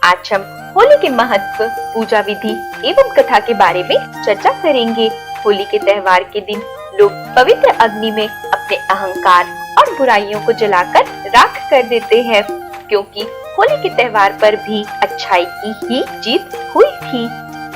आज हम होली के महत्व, पूजा विधि एवं कथा के बारे में चर्चा करेंगे। होली के त्योहार के दिन लोग पवित्र अग्नि में अपने अहंकार और बुराइयों को जलाकर राख कर देते हैं, क्योंकि होली के त्योहार पर भी अच्छाई की ही जीत हुई थी,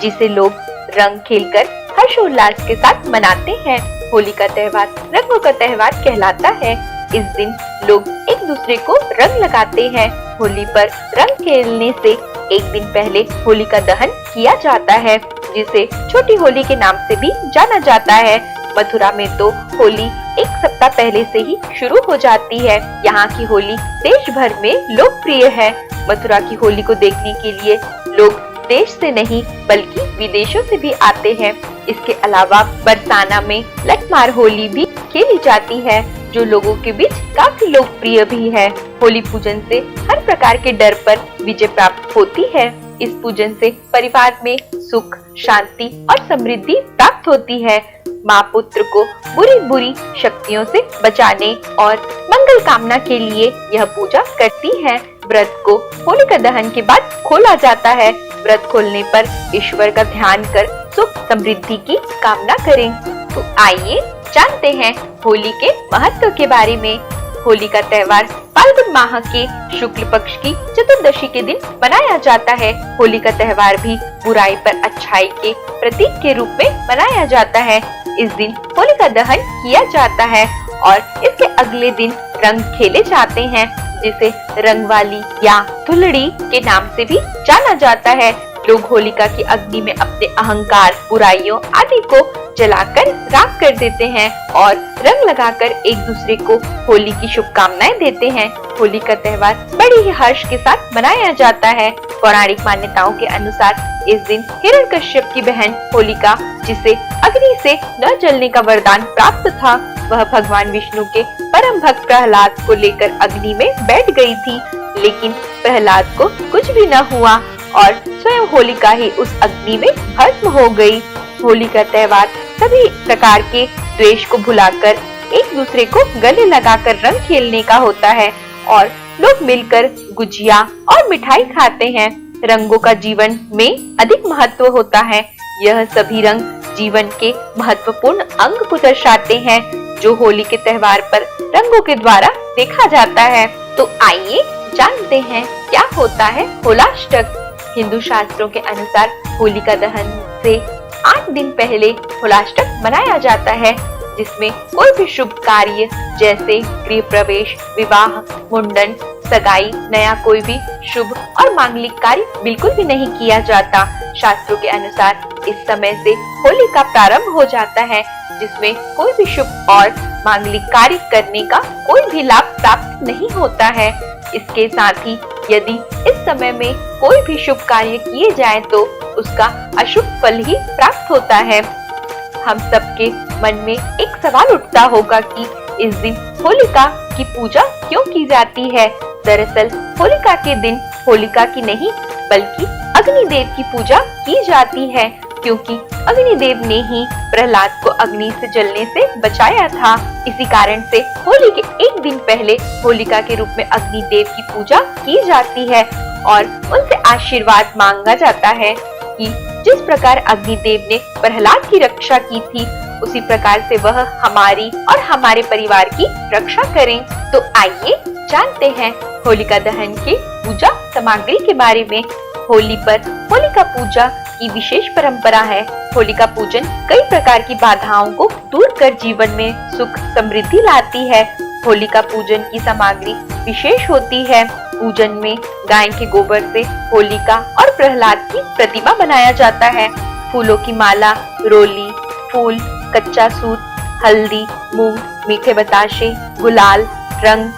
जिसे लोग रंग खेलकर हर्षोल्लास के साथ मनाते हैं। होली का त्योहार रंगों का त्योहार कहलाता है। इस दिन लोग एक दूसरे को रंग लगाते हैं। होली पर रंग खेलने से एक दिन पहले होलिका दहन किया जाता है, जिसे छोटी होली के नाम से भी जाना जाता है। मथुरा में तो होली एक सप्ताह पहले से ही शुरू हो जाती है। यहाँ की होली देश भर में लोकप्रिय है। मथुरा की होली को देखने के लिए लोग देश से नहीं बल्कि विदेशों से भी आते हैं। इसके अलावा बरसाना में लठमार होली भी खेली जाती है, जो लोगों के बीच काफी लोकप्रिय भी है। होली पूजन से हर प्रकार के डर पर विजय प्राप्त होती है। इस पूजन से परिवार में सुख, शांति और समृद्धि प्राप्त होती है। माँ पुत्र को बुरी शक्तियों से बचाने और मंगल कामना के लिए यह पूजा करती है। व्रत को होलिका दहन के बाद खोला जाता है। व्रत खोलने पर ईश्वर का ध्यान कर सुख समृद्धि की कामना करें। तो आइए जानते हैं होली के महत्व के बारे में। होली का त्योहार फाल्गुन माह के शुक्ल पक्ष की चतुर्दशी के दिन मनाया जाता है। होली का त्योहार भी बुराई पर अच्छाई के प्रतीक के रूप में मनाया जाता है। इस दिन होलिका दहन किया जाता है और इसके अगले दिन रंग खेले जाते हैं, जिसे रंगवाली या धुलड़ी के नाम से भी जाना जाता है। लोग होलिका की अग्नि में अपने अहंकार, बुराइयों आदि को जलाकर राख कर देते हैं और रंग लगाकर एक दूसरे को होली की शुभकामनाएं देते हैं। होली का त्योहार बड़ी ही हर्ष के साथ मनाया जाता है। पौराणिक मान्यताओं के अनुसार इस दिन हिरण्यकश्यप की बहन होलिका, जिसे अग्नि से न जलने का वरदान प्राप्त था, वह भगवान विष्णु के परम भक्त प्रहलाद को लेकर अग्नि में बैठ गई थी, लेकिन प्रहलाद को कुछ भी न हुआ और स्वयं होलिका ही उस अग्नि में भस्म हो गई। होली का त्योहार सभी प्रकार के द्वेष को भुलाकर एक दूसरे को गले लगाकर रंग खेलने का होता है और लोग मिलकर गुजिया और मिठाई खाते हैं। रंगों का जीवन में अधिक महत्व होता है। यह सभी रंग जीवन के महत्वपूर्ण अंग को दर्शाते हैं, जो होली के त्योहार पर रंगों के द्वारा देखा जाता है। तो आइए जानते हैं क्या होता है होलाष्टक। हिंदू शास्त्रों के अनुसार होलिका दहन से 8 दिन पहले होलाष्टक मनाया जाता है, जिसमें कोई भी शुभ कार्य जैसे गृह प्रवेश, विवाह, मुंडन, सगाई, नया कोई भी शुभ और मांगलिक कार्य बिल्कुल भी नहीं किया जाता। शास्त्रों के अनुसार इस समय से होली का प्रारंभ हो जाता है, जिसमें कोई भी शुभ और मांगलिक कार्य करने का कोई भी लाभ प्राप्त नहीं होता है। इसके साथ ही यदि इस समय में कोई भी शुभ कार्य किए जाए तो उसका अशुभ फल ही प्राप्त होता है। हम सबके मन में एक सवाल उठता होगा कि इस दिन होलिका की पूजा क्यों की जाती है। दरअसल होलिका के दिन होलिका की नहीं बल्कि अग्निदेव की पूजा की जाती है, क्योंकि अग्निदेव ने ही प्रहलाद को अग्नि से जलने से बचाया था। इसी कारण से होली के एक दिन पहले होलिका के रूप में अग्निदेव की पूजा की जाती है और उनसे आशीर्वाद मांगा जाता है कि जिस प्रकार अग्निदेव ने प्रहलाद की रक्षा की थी, उसी प्रकार से वह हमारी और हमारे परिवार की रक्षा करें। तो आइए जानते हैं होलिका दहन के पूजा सामग्री के बारे में। होली पर होलिका पूजा की विशेष परंपरा है। होलिका पूजन कई प्रकार की बाधाओं को दूर कर जीवन में सुख समृद्धि लाती है। होलिका पूजन की सामग्री विशेष होती है। पूजन में गाय के गोबर से होलिका और प्रहलाद की प्रतिमा बनाया जाता है। फूलों की माला, रोली, फूल, कच्चा सूत, हल्दी, मूंग, मीठे बताशे, गुलाल, रंग,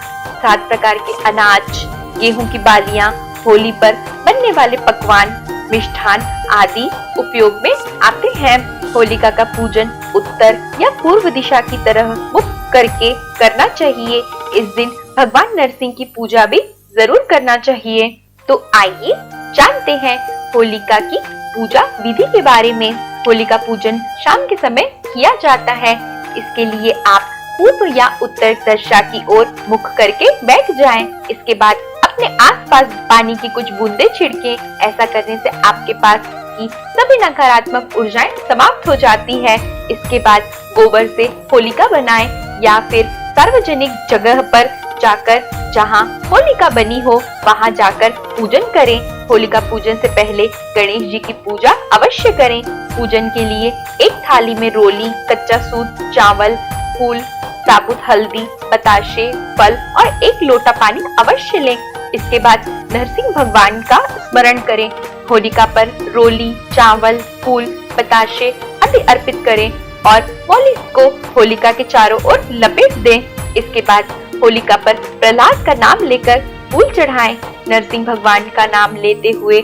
7 प्रकार के अनाज, गेहूं की बालियां, होली पर बनने वाले पकवान, मिष्ठान आदि उपयोग में आते हैं। होलिका का पूजन उत्तर या पूर्व दिशा की तरह मुख करके करना चाहिए। इस दिन भगवान नरसिंह की पूजा भी जरूर करना चाहिए। तो आइए जानते हैं होलिका की पूजा विधि के बारे में। होलिका पूजन शाम के समय किया जाता है। इसके लिए आप पूर्व या उत्तर दिशा की ओर मुख करके बैठ जाएं। इसके बाद अपने आसपास पानी की कुछ बूंदे छिड़के। ऐसा करने से आपके पास की सभी नकारात्मक ऊर्जाएं समाप्त हो जाती है। इसके बाद गोबर से होलिका बनाएं या फिर सार्वजनिक जगह पर जाकर जहां होलिका बनी हो वहां जाकर पूजन करें। होलिका पूजन से पहले गणेश जी की पूजा अवश्य करें। पूजन के लिए एक थाली में रोली, कच्चा सूत, चावल, फूल, साबुत हल्दी, बताशे, फल और एक लोटा पानी अवश्य लें। इसके बाद नरसिंह भगवान का स्मरण करें। होलिका पर रोली, चावल, फूल, बताशे आदि अर्पित करें और होली को होलिका के चारों ओर लपेट दें। इसके बाद होलिका पर प्रहलाद का नाम लेकर फूल चढ़ाएं। नरसिंह भगवान का नाम लेते हुए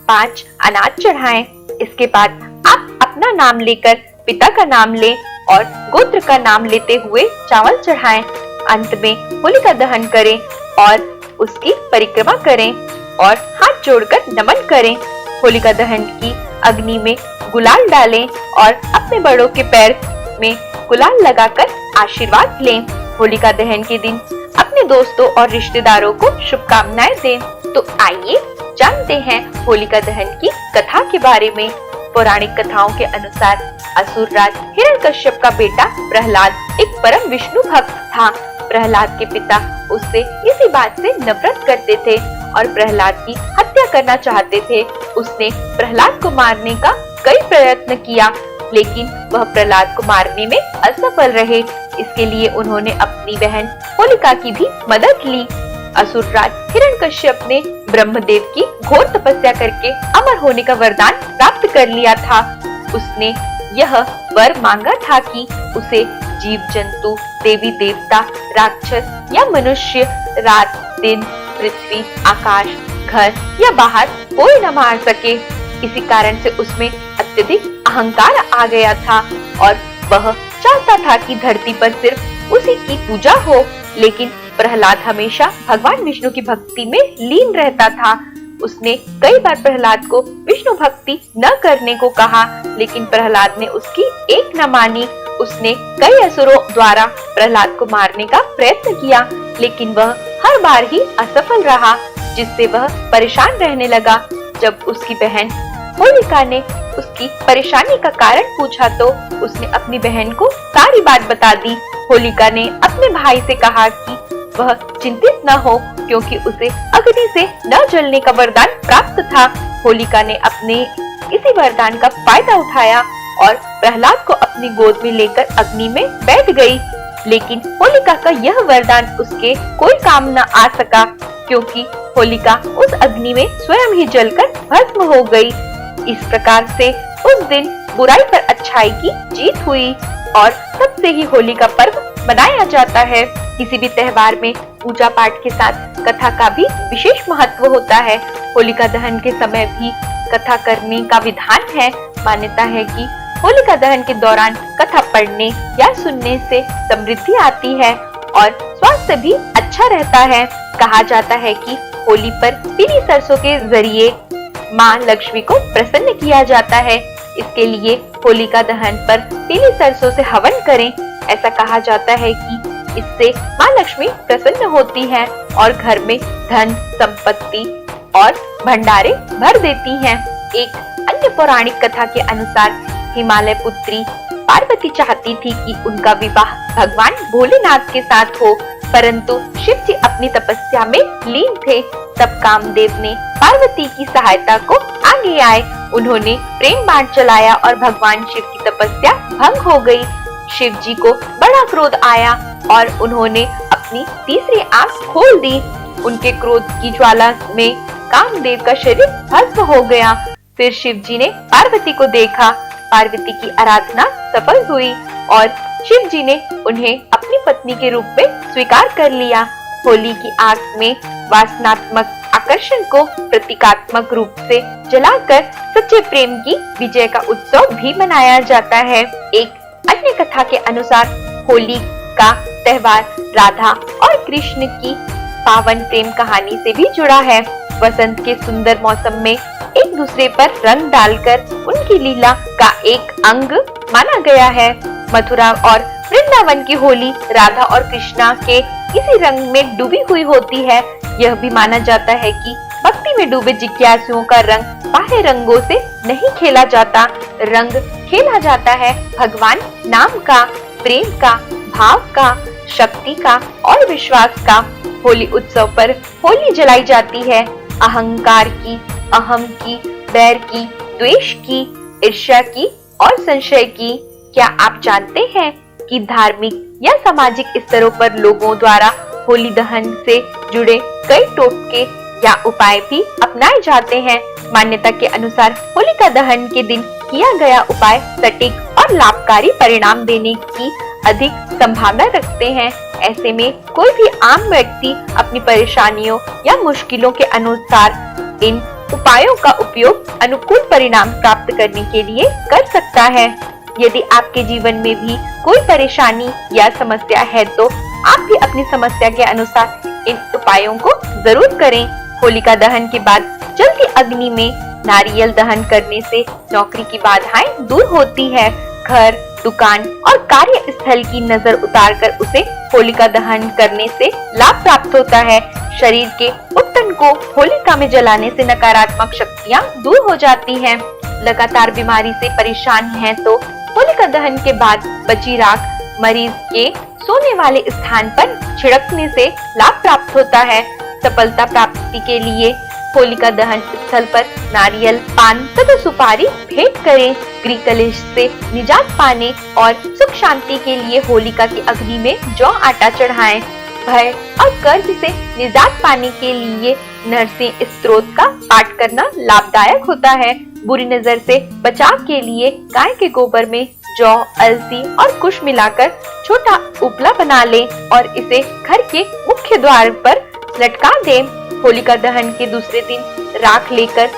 5 अनाज चढ़ाएं। इसके बाद आप अपना नाम लेकर पिता का नाम लें और गोत्र का नाम लेते हुए चावल चढ़ाएं। अंत में होलिका दहन करें और उसकी परिक्रमा करें और हाथ जोड़कर नमन करें। होलिका दहन की अग्नि में गुलाल डालें और अपने बड़ों के पैर में गुलाल लगाकर आशीर्वाद लें। होलिका दहन के दिन अपने दोस्तों और रिश्तेदारों को शुभकामनाएं दें। तो आइए जानते हैं होलिका दहन की कथा के बारे में। पौराणिक कथाओं के अनुसार असुरराज हिरण्यकश्यप का बेटा प्रहलाद एक परम विष्णु भक्त था। प्रहलाद के पिता उससे इसी बात से नफरत करते थे और प्रहलाद की हत्या करना चाहते थे। उसने प्रहलाद को मारने का कई प्रयत्न किया, लेकिन वह प्रहलाद को मारने में असफल रहे। इसके लिए उन्होंने अपनी बहन होलिका की भी मदद ली। असुरराज हिरण्यकश्यप ने ब्रह्मदेव की घोर तपस्या करके अमर होने का वरदान प्राप्त कर लिया था। उसने यह वर मांगा था कि उसे जीव जंतु, देवी देवता, राक्षस या मनुष्य, रात दिन, पृथ्वी, आकाश, घर या बाहर कोई न मार सके। इसी कारण से उसमें अत्यधिक अहंकार आ गया था और वह चाहता था कि धरती पर सिर्फ उसी की पूजा हो। लेकिन प्रहलाद हमेशा भगवान विष्णु की भक्ति में लीन रहता था। उसने कई बार प्रहलाद को विष्णु भक्ति न करने को कहा, लेकिन प्रहलाद ने उसकी एक न मानी। उसने कई असुरों द्वारा प्रहलाद को मारने का प्रयत्न किया, लेकिन वह हर बार ही असफल रहा, जिससे वह परेशान रहने लगा। जब उसकी बहन होलिका ने उसकी परेशानी का कारण पूछा तो उसने अपनी बहन को सारी बात बता दी। होलिका ने अपने भाई से कहा कि वह चिंतित न हो, क्योंकि उसे अग्नि से न जलने का वरदान प्राप्त था। होलिका ने अपने इसी वरदान का फायदा उठाया और प्रहलाद को अपनी गोद में लेकर अग्नि में बैठ गई। लेकिन होलिका का यह वरदान उसके कोई काम न आ सका, क्योंकि होलिका उस अग्नि में स्वयं ही जलकर भस्म हो गई। इस प्रकार से उस दिन बुराई पर अच्छाई की जीत हुई और तब से ही होली का पर्व मनाया जाता है। किसी भी त्योहार में पूजा पाठ के साथ कथा का भी विशेष महत्व होता है। होलिका दहन के समय भी कथा करने का विधान है। मान्यता है कि होलिका दहन के दौरान कथा पढ़ने या सुनने से समृद्धि आती है और स्वास्थ्य भी अच्छा रहता है। कहा जाता है कि होली पर पीली सरसों के जरिए माँ लक्ष्मी को प्रसन्न किया जाता है। इसके लिए होलिका दहन पर पीली सरसों से हवन करें। ऐसा कहा जाता है कि इससे माँ लक्ष्मी प्रसन्न होती हैं और घर में धन, संपत्ति और भंडारे भर देती हैं। एक अन्य पौराणिक कथा के अनुसार हिमालय पुत्री पार्वती चाहती थी कि उनका विवाह भगवान भोलेनाथ के साथ हो, परंतु शिव जी अपनी तपस्या में लीन थे। तब कामदेव ने पार्वती की सहायता को आगे आए। उन्होंने प्रेम बाण चलाया और भगवान शिव की तपस्या भंग हो गई। शिव जी को बड़ा क्रोध आया और उन्होंने अपनी तीसरी आंख खोल दी। उनके क्रोध की ज्वाला में कामदेव का शरीर भस्म हो गया। फिर शिव जी ने पार्वती को देखा। पार्वती की आराधना सफल हुई और शिव जी ने उन्हें अपनी पत्नी के रूप में स्वीकार कर लिया। होली की आग में वासनात्मक आकर्षण को प्रतीकात्मक रूप से जलाकर सच्चे प्रेम की विजय का उत्सव भी मनाया जाता है। एक अन्य कथा के अनुसार होली का त्योहार राधा और कृष्ण की पावन प्रेम कहानी से भी जुड़ा है। वसंत के सुंदर मौसम में एक दूसरे पर रंग डालकर उनकी लीला का एक अंग माना गया है। मथुरा और वृंदावन की होली राधा और कृष्णा के इसी रंग में डूबी हुई होती है। यह भी माना जाता है कि भक्ति में डूबे जिज्ञासुओं का रंग बाह्य रंगों से नहीं खेला जाता, रंग खेला जाता है भगवान नाम का, प्रेम का, भाव का, शक्ति का और विश्वास का। होली उत्सव पर होली जलाई जाती है अहंकार की, अहम की, बैर की, द्वेष की, ईर्ष्या की और संशय की। क्या आप जानते हैं कि धार्मिक या सामाजिक स्तरों पर लोगों द्वारा होली दहन से जुड़े कई टोटके या उपाय भी अपनाए जाते हैं। मान्यता के अनुसार होलिका दहन के दिन किया गया उपाय सटीक और लाभकारी परिणाम देने की अधिक संभावना रखते हैं। ऐसे में कोई भी आम व्यक्ति अपनी परेशानियों या मुश्किलों के अनुसार इन उपायों का उपयोग अनुकूल परिणाम प्राप्त करने के लिए कर सकता है। यदि आपके जीवन में भी कोई परेशानी या समस्या है तो आप भी अपनी समस्या के अनुसार इन उपायों को जरूर करें। होलिका दहन के बाद जलती अग्नि में नारियल दहन करने से नौकरी की बाधाएं दूर होती है। घर, दुकान और कार्य स्थल की नजर उतारकर उसे होलिका दहन करने से लाभ प्राप्त होता है। शरीर के उत्तन को होलिका में जलाने से नकारात्मक शक्तियां दूर हो जाती हैं। लगातार बीमारी से परेशान हैं तो होलिका दहन के बाद बची राख मरीज के सोने वाले स्थान पर छिड़कने से लाभ प्राप्त होता है। सफलता प्राप्ति के लिए होलिका दहन स्थल पर नारियल, पान तथा सुपारी भेंट करें। गृह कलेश से निजात पाने और सुख शांति के लिए होलिका की अग्नि में जौ आटा चढ़ाएं। भय और कर्ज से निजात पाने के लिए नरसिंह स्तोत्र का पाठ करना लाभदायक होता है। बुरी नजर से बचाव के लिए गाय के गोबर में जौ, अलसी और कुश मिलाकर छोटा उपला बना लें और इसे घर के मुख्य द्वार पर लटका दें। होलिका दहन के दूसरे दिन राख लेकर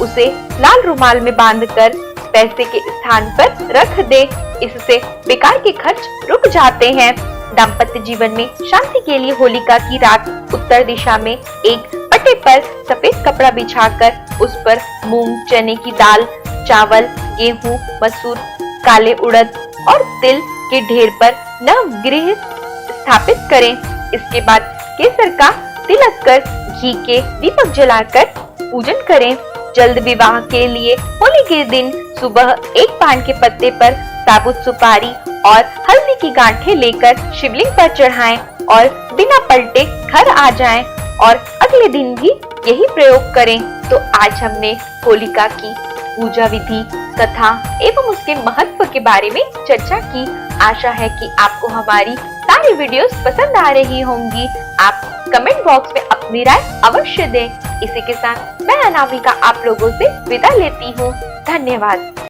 उसे लाल रुमाल में बांधकर पैसे के स्थान पर रख दे। इससे बेकार के खर्च रुक जाते हैं। दाम्पत्य जीवन में शांति के लिए होलिका की रात उत्तर दिशा में एक पट्टे पर सफेद कपड़ा बिछाकर उस पर मूंग, चने की दाल, चावल, गेहूं, मसूर, काले उड़द और तिल के ढेर पर नवग्रह स्थापित करें। इसके बाद केसर का तिलक कर घी के दीपक जलाकर पूजन करें। जल्द विवाह के लिए होली के दिन सुबह एक पान के पत्ते पर साबुत सुपारी और हल्दी की गांठें लेकर शिवलिंग पर चढ़ाएं और बिना पलटे घर आ जाएं और अगले दिन भी यही प्रयोग करें। तो आज हमने होलिका की पूजा विधि, कथा एवं उसके महत्व के बारे में चर्चा की। आशा है कि आपको हमारी सारी वीडियोस पसंद आ रही होंगी। आप कमेंट बॉक्स में अपनी राय अवश्य दें। इसी के साथ मैं अनामिका आप लोगों से विदा लेती हूँ। धन्यवाद।